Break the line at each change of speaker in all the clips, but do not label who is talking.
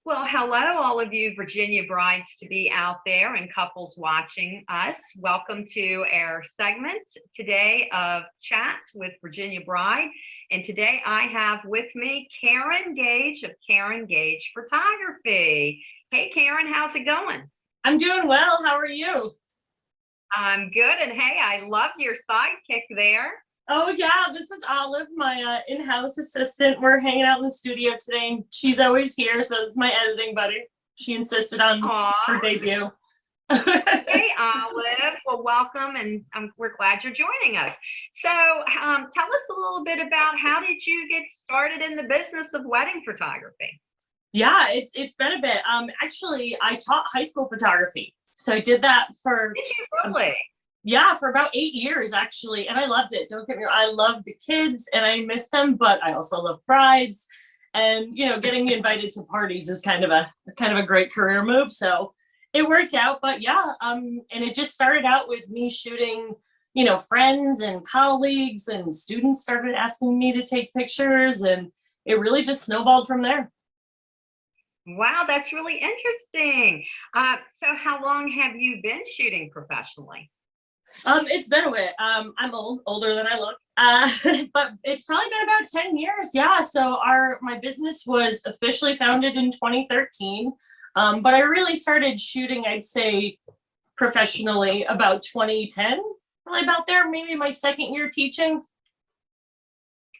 Well, hello, all of you Virginia brides to be out there and couples watching us. Welcome to our segment today of Chat with Virginia Bride. And today I have with me Karen Gage of Karen Gage Photography. Hey, Karen, how's it going?
I'm doing well. How are you?
I'm good. And hey, I love your sidekick there.
Oh yeah, this is Olive, my in-house assistant. We're hanging out in the studio today, and she's always here, so this is my editing buddy. She insisted on her
Aw.
debut.
Hey, Olive. Well, welcome, and we're glad you're joining us. So, tell us a little bit about how did you get started in the business of wedding photography?
Yeah, it's been a bit. Actually, I taught high school photography, so I did that for
Did you really?
yeah, for about 8 years actually, and I loved it. Don't get me wrong, I love the kids and I miss them, but I also love brides. And getting me invited to parties is kind of a great career move. So it worked out. But yeah, and it just started out with me shooting, friends and colleagues, and students started asking me to take pictures, and it really just snowballed from there.
Wow, that's really interesting. So, how long have you been shooting professionally?
It's been a bit. I'm older than I look. But it's probably been about 10 years. Yeah. So my business was officially founded in 2013. But I really started shooting, I'd say, professionally about 2010, probably about there, maybe my second year teaching.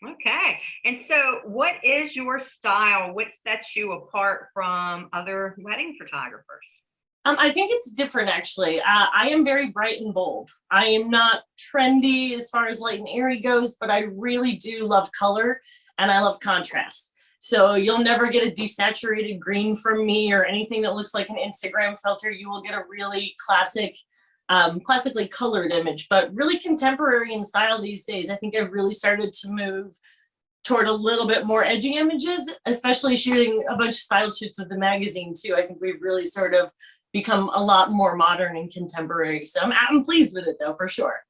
Okay. And so, what is your style? What sets you apart from other wedding photographers?
I think it's different actually. I am very bright and bold. I am not trendy as far as light and airy goes, but I really do love color and I love contrast. So you'll never get a desaturated green from me or anything that looks like an Instagram filter. You will get a really classically colored image, but really contemporary in style these days. I think I've really started to move toward a little bit more edgy images, especially shooting a bunch of style shoots with the magazine too. I think we've really sort of become a lot more modern and contemporary. So I'm pleased with it though, for sure.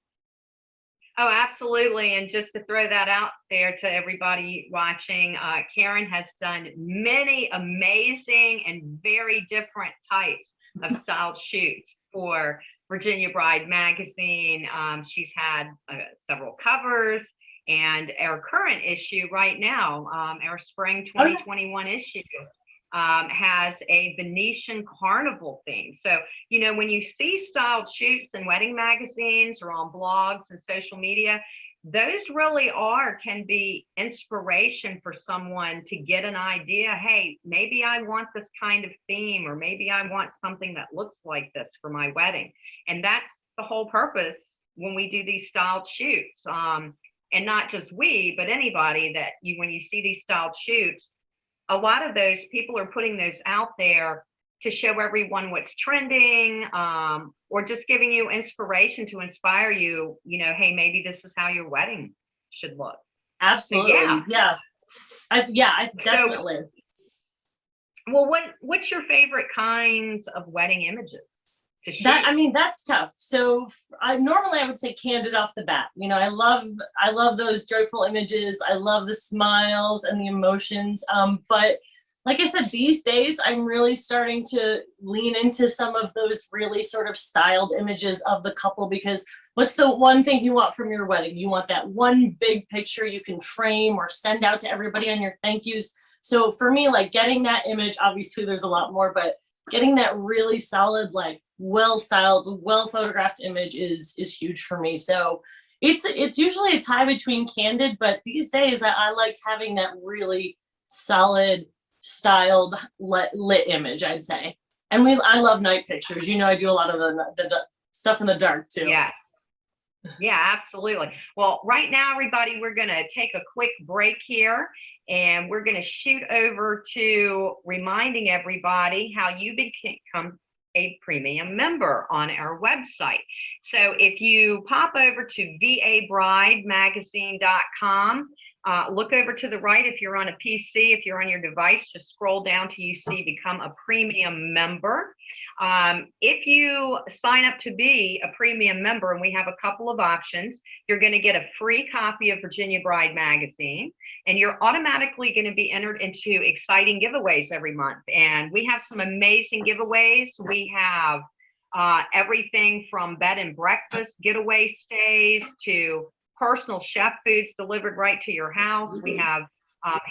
Oh, absolutely. And just to throw that out there to everybody watching, Karen has done many amazing and very different types of style shoots for Virginia Bride magazine. She's had several covers, and our current issue right now, our spring 2021 issue, has a Venetian carnival theme. So, when you see styled shoots in wedding magazines or on blogs and social media, those really can be inspiration for someone to get an idea. Hey, maybe I want this kind of theme, or maybe I want something that looks like this for my wedding. And that's the whole purpose when we do these styled shoots. And not just we, but anybody that when you see these styled shoots, a lot of those people are putting those out there to show everyone what's trending, or just giving you inspiration to inspire you, hey, maybe this is how your wedding should look.
Absolutely.
So,
yeah. I definitely.
So, well, what's your favorite kinds of wedding images to shoot?
That's tough. So I would say candid off the bat. I love those joyful images. I love the smiles and the emotions. But like I said, these days I'm really starting to lean into some of those really sort of styled images of the couple, because what's the one thing you want from your wedding? You want that one big picture you can frame or send out to everybody on your thank yous. So for me, like getting that image, obviously there's a lot more, but getting that really solid, like well-styled, well-photographed image is huge for me. So it's usually a tie between candid, but these days I like having that really solid, styled, lit image, I'd say. And I love night pictures. I do a lot of the stuff in the dark too.
Yeah. Yeah, absolutely. Well, right now, everybody, we're going to take a quick break here, and we're going to shoot over to reminding everybody how you become a premium member on our website. So if you pop over to vabridemagazine.com, Look over to the right if you're on a PC. If you're on your device, just scroll down till you see Become a Premium Member. If you sign up to be a premium member, and we have a couple of options, you're going to get a free copy of Virginia Bride magazine, and you're automatically going to be entered into exciting giveaways every month. And we have some amazing giveaways. We have everything from bed and breakfast getaway stays to personal chef foods delivered right to your house. We have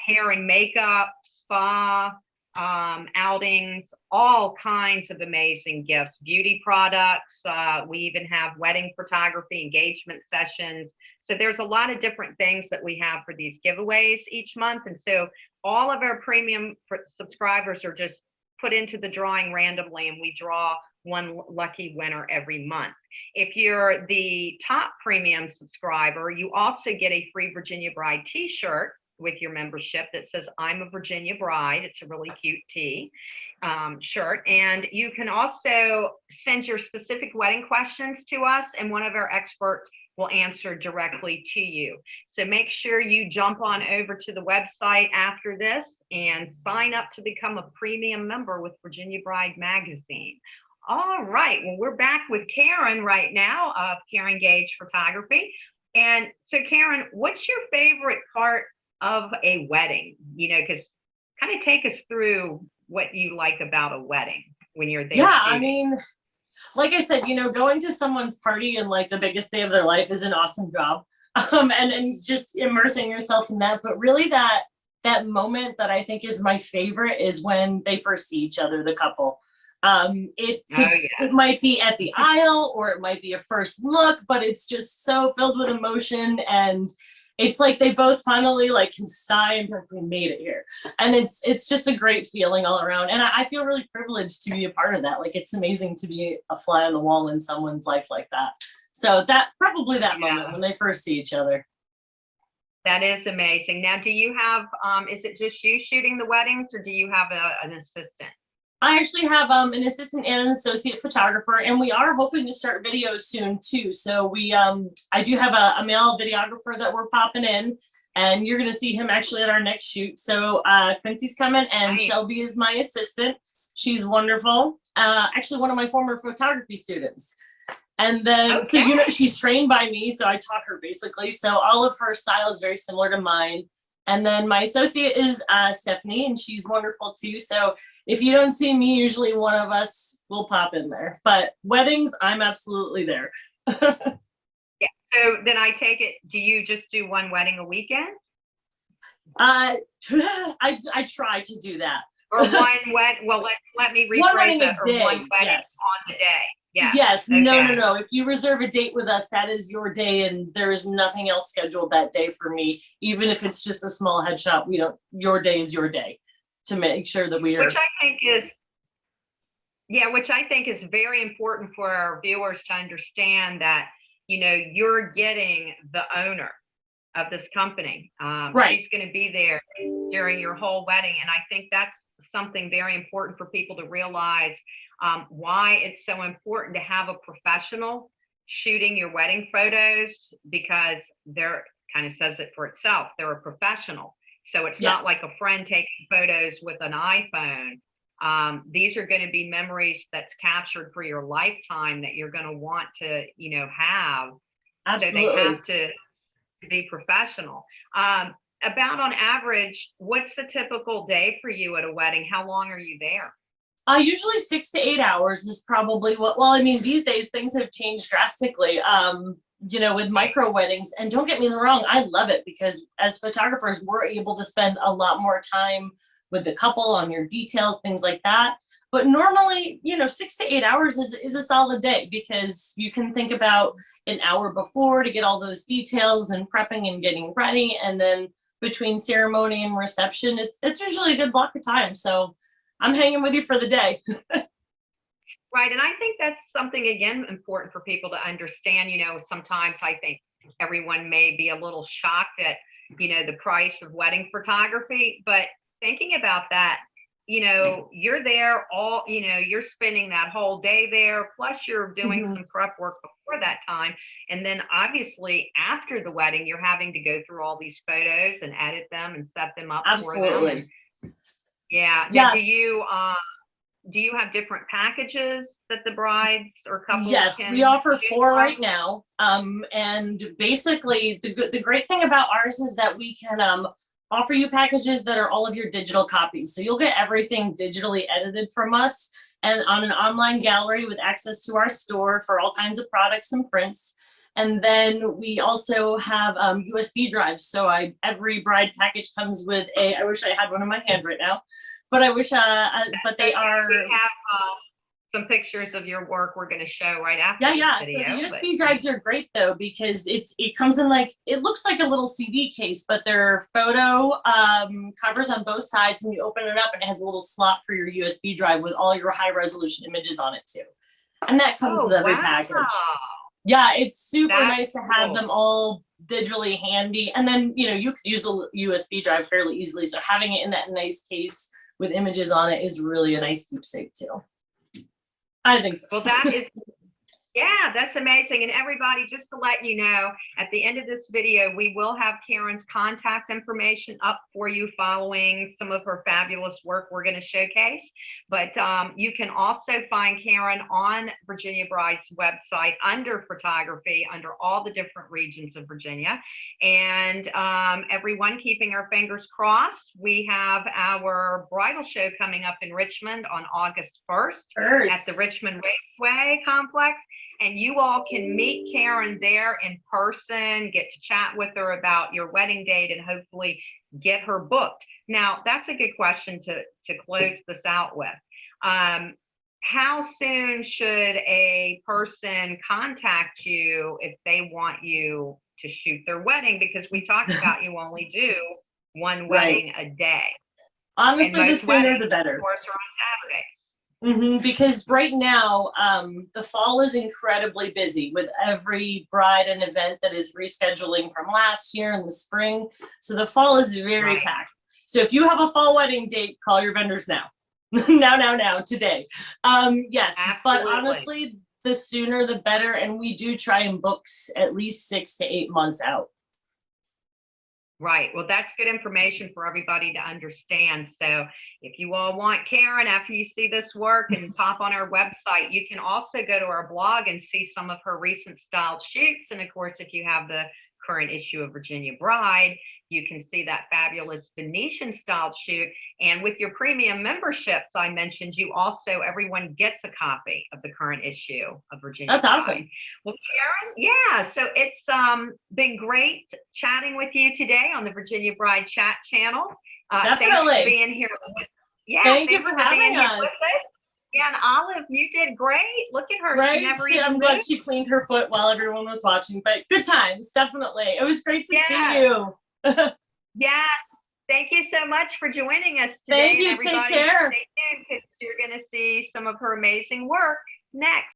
hair and makeup, spa, outings, all kinds of amazing gifts, beauty products. We even have wedding photography, engagement sessions. So there's a lot of different things that we have for these giveaways each month. And so all of our premium subscribers are just put into the drawing randomly, and we draw one lucky winner every month. If you're the top premium subscriber, you also get a free Virginia Bride t-shirt with your membership that says I'm a Virginia Bride. It's a really cute shirt. And you can also send your specific wedding questions to us, and one of our experts will answer directly to you. So make sure you jump on over to the website after this and sign up to become a premium member with Virginia Bride magazine. All right, well, we're back with Karen right now of Karen Gage Photography. And so Karen, what's your favorite part of a wedding? You know, because kind of take us through what you like about a wedding when you're there.
Yeah,
shooting.
I mean, like I said, you know, going to someone's party and like the biggest day of their life is an awesome job. And just immersing yourself in that. But really that moment that I think is my favorite is when they first see each other, the couple. It might be at the aisle, or it might be a first look, but it's just so filled with emotion, and it's like they both finally like can sign that they made it here, and it's just a great feeling all around. And I feel really privileged to be a part of that. Like, it's amazing to be a fly on the wall in someone's life like that. So that probably that moment when they first see each other.
That is amazing. Now, do you have is it just you shooting the weddings, or do you have an assistant?
I actually have an assistant and an associate photographer, and we are hoping to start videos soon too. So I do have a male videographer that we're popping in, and you're going to see him actually at our next shoot. So Quincy's coming, and
Nice.
Shelby is my assistant. She's wonderful. Actually, one of my former photography students. And then, so, you know, she's trained by me, so I taught her basically. So all of her style is very similar to mine. And then my associate is Stephanie, and she's wonderful too. So if you don't see me, usually one of us will pop in there. But weddings, I'm absolutely there.
Yeah. So then I take it, do you just do one wedding a weekend?
I try to do that.
Or one wedding, well, let me rephrase that, or one wedding on the day. Yeah.
Yes.
Okay.
No. If you reserve a date with us, that is your day, and there is nothing else scheduled that day for me. Even if it's just a small headshot, your day is your day, to make sure that we are.
Which I think is very important for our viewers to understand, that, you know, you're getting the owner of this company.
Right.
She's going to be there during your whole wedding. And I think that's something very important for people to realize, why it's so important to have a professional shooting your wedding photos, because they're kind of says it for itself. They're a professional. So it's not like a friend taking photos with an iPhone. These are going to be memories that's captured for your lifetime that you're going to want to, you know, have.
Absolutely.
So they have to be professional. About on average, what's the typical day for you at a wedding? How long are you there?
Usually 6 to 8 hours is probably well, I mean, these days things have changed drastically, you know, with micro weddings. And don't get me wrong, I love it, because as photographers, we're able to spend a lot more time with the couple on your details, things like that. But normally, you know, 6 to 8 hours is a solid day, because you can think about an hour before to get all those details and prepping and getting ready. And then between ceremony and reception, it's usually a good block of time. So I'm hanging with you for the day.
Right. And I think that's something, again, important for people to understand. You know, sometimes I think everyone may be a little shocked at, you know, the price of wedding photography, but thinking about that, you know, you're there all, you know, you're spending that whole day there, plus you're doing
Mhm.
some prep work before that time. And then obviously after the wedding, you're having to go through all these photos and edit them and set them up for them. And
Absolutely.
yeah. Now,
Yes.
do you have different packages that the brides or couples
Yes, we
can
offer
choose
4
from?
right now. And basically the great thing about ours is that we can offer you packages that are all of your digital copies. So you'll get everything digitally edited from us and on an online gallery with access to our store for all kinds of products and prints. And then we also have USB drives. So every bride package comes with I wish I had one in my hand right now, but but they
Okay,
are.
we have some pictures of your work we're going to show right after
Yeah,
this
yeah. So the
video. But
USB drives are great though, because it comes in like, it looks like a little CD case, but they're photo covers on both sides, and you open it up and it has a little slot for your USB drive with all your high resolution images on it too. And that comes with
oh
every
wow,
package. Yeah, it's super
that's
nice to have
cool.
them all digitally handy. And then, you know, you could use a USB drive fairly easily. So having it in that nice case with images on it is really a nice keepsake too. I think so.
Well, that is, yeah, that's amazing. And everybody, just to let you know, at the end of this video, we will have Karen's contact information up for you following some of her fabulous work we're going to showcase. But you can also find Karen on Virginia Bride's website under photography, under all the different regions of Virginia. And everyone, keeping our fingers crossed, we have our bridal show coming up in Richmond on August 1st at the Richmond Raceway Complex. And you all can meet Karen there in person, get to chat with her about your wedding date, and hopefully get her booked. Now, that's a good question to close this out with. How soon should a person contact you if they want you to shoot their wedding? Because we talked about you only do one wedding a day.
Honestly, the sooner the better.
Of course, are on Saturdays.
Because right now, the fall is incredibly busy with every bride and event that is rescheduling from last year in the spring. So the fall is very packed. So if you have a fall wedding date, call your vendors now. now, today. Yes,
absolutely.
But honestly, the sooner the better. And we do try and book at least 6 to 8 months out.
Right. Well, that's good information for everybody to understand. So if you all want Karen after you see this work and pop on our website, you can also go to our blog and see some of her recent styled shoots. And of course, if you have the current issue of Virginia Bride, you can see that fabulous Venetian styled shoot. And with your premium memberships, I mentioned, you also, everyone gets a copy of the current issue of Virginia Bride.
That's awesome.
Well, Karen, yeah, so it's been great chatting with you today on the Virginia Bride chat channel.
Definitely.
Thanks for being here. Yeah,
thank you for having us.
Yeah, and Olive, you did great. Look at her.
Right?
She never even
I'm glad she cleaned her foot while everyone was watching, but good times, definitely. It was great to see you.
Yes. Thank you so much for joining us today.
Thank you.
And everybody,
take care.
Stay tuned because you're going to see some of her amazing work next.